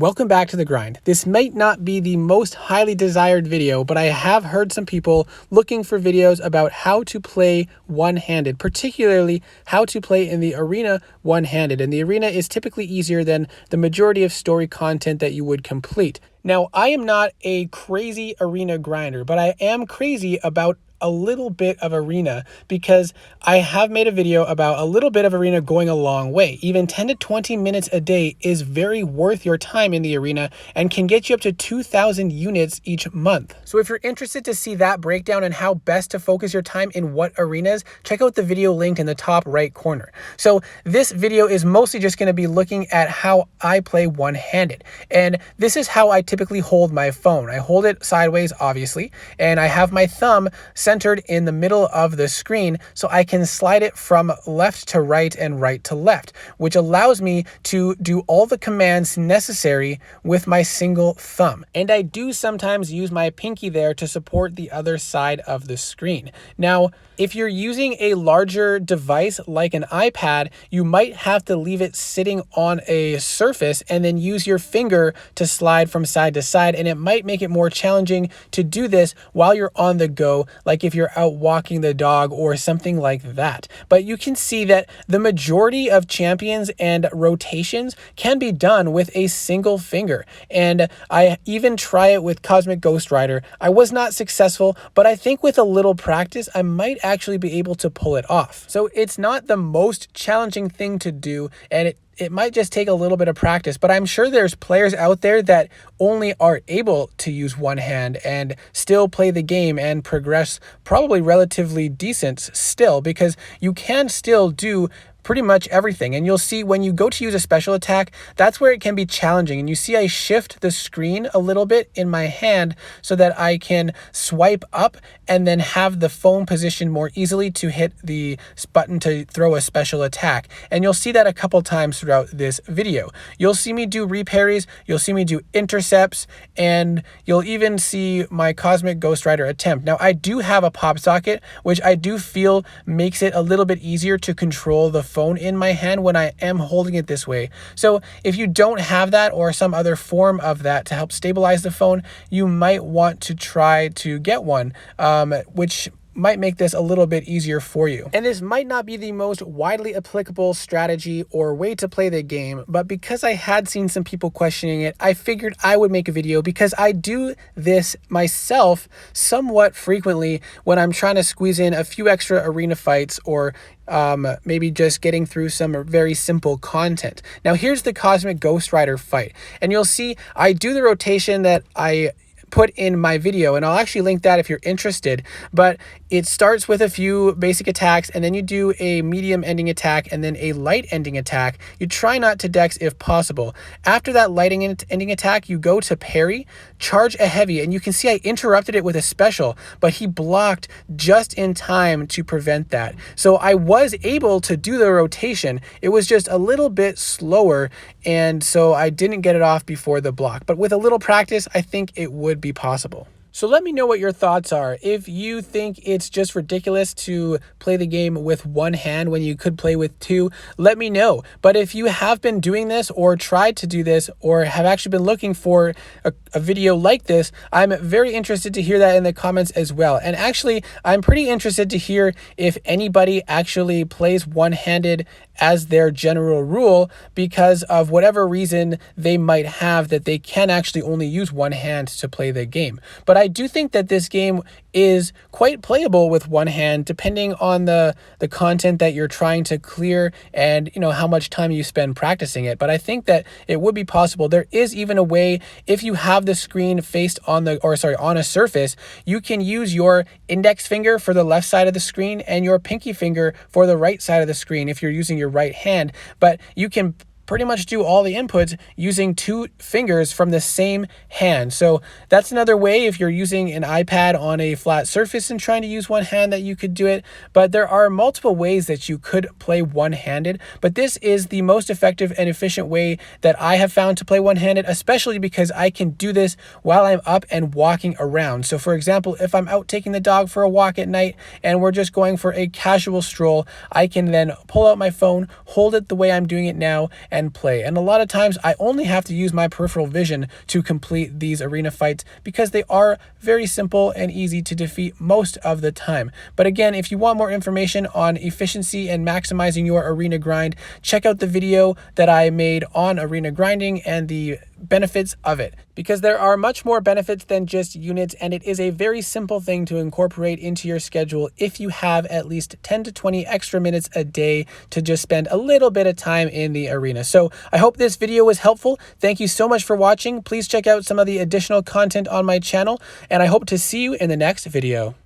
Welcome back to The Grind. This might not be the most highly desired video, but I have heard some people looking for videos about how to play one-handed, particularly how to play in the arena one-handed. And the arena is typically easier than the majority of story content that you would complete. Now, I am not a crazy arena grinder, but I am crazy about a little bit of arena because I have made a video about a little bit of arena going a long way. Even 10 to 20 minutes a day is very worth your time in the arena and can get you up to 2,000 units each month. So if you're interested to see that breakdown and how best to focus your time in what arenas, check out the video linked in the top right corner. So this video is mostly just going to be looking at how I play one-handed. And this is how I typically hold my phone. I hold it sideways, obviously, and I have my thumb centered in the middle of the screen so I can slide it from left to right and right to left, which allows me to do all the commands necessary with my single thumb. And I do sometimes use my pinky there to support the other side of the screen. Now, if you're using a larger device like an iPad, you might have to leave it sitting on a surface and then use your finger to slide from side to side, and it might make it more challenging to do this while you're on the go, like if you're out walking the dog or something like that. But you can see that the majority of champions and rotations can be done with a single finger. And I even try it with Cosmic Ghost Rider. I was not successful, but I think with a little practice, I might actually be able to pull it off. So it's not the most challenging thing to do, and it might just take a little bit of practice, but I'm sure there's players out there that only are able to use one hand and still play the game and progress probably relatively decent still, because you can still do pretty much everything. And you'll see when you go to use a special attack, that's where it can be challenging. And you see I shift the screen a little bit in my hand so that I can swipe up and then have the phone positioned more easily to hit the button to throw a special attack. And you'll see that a couple times throughout this video. You'll see me do reparries, you'll see me do intercepts, and you'll even see my Cosmic Ghost Rider attempt. Now, I do have a pop socket, which I do feel makes it a little bit easier to control the phone in my hand when I am holding it this way. So if you don't have that or some other form of that to help stabilize the phone, you might want to try to get one, which might make this a little bit easier for you. And this might not be the most widely applicable strategy or way to play the game, but because I had seen some people questioning it, I figured I would make a video because I do this myself somewhat frequently when I'm trying to squeeze in a few extra arena fights or maybe just getting through some very simple content. Now here's the Cosmic Ghost Rider fight, and you'll see I do the rotation that I put in my video, and I'll actually link that if you're interested. But it starts with a few basic attacks, and then you do a medium ending attack and then a light ending attack. You try not to dex if possible. After that light ending attack, you go to parry, charge a heavy, and you can see I interrupted it with a special, but he blocked just in time to prevent that. So I was able to do the rotation. It was just a little bit slower, and so I didn't get it off before the block. But with a little practice, I think it would be possible. So let me know what your thoughts are. If you think it's just ridiculous to play the game with one hand when you could play with two, let me know. But if you have been doing this or tried to do this or have actually been looking for a video like this, I'm very interested to hear that in the comments as well. And actually, I'm pretty interested to hear if anybody actually plays one-handed as their general rule because of whatever reason they might have that they can actually only use one hand to play the game. But I do think that this game is quite playable with one hand depending on the content that you're trying to clear and how much time you spend practicing it. But I think that it would be possible. There is even a way, if you have the screen faced on a surface, you can use your index finger for the left side of the screen and your pinky finger for the right side of the screen if you're using your right hand. But you can pretty much do all the inputs using two fingers from the same hand. So that's another way if you're using an iPad on a flat surface and trying to use one hand that you could do it. But there are multiple ways that you could play one-handed, but this is the most effective and efficient way that I have found to play one-handed, especially because I can do this while I'm up and walking around. So for example, if I'm out taking the dog for a walk at night and we're just going for a casual stroll, I can then pull out my phone, hold it the way I'm doing it now, and play. And a lot of times I only have to use my peripheral vision to complete these arena fights because they are very simple and easy to defeat most of the time. But again, if you want more information on efficiency and maximizing your arena grind, check out the video that I made on arena grinding and the benefits of it, because there are much more benefits than just units, and it is a very simple thing to incorporate into your schedule if you have at least 10 to 20 extra minutes a day to just spend a little bit of time in the arena. So I hope this video was helpful. Thank you so much for watching. Please check out some of the additional content on my channel, and I hope to see you in the next video.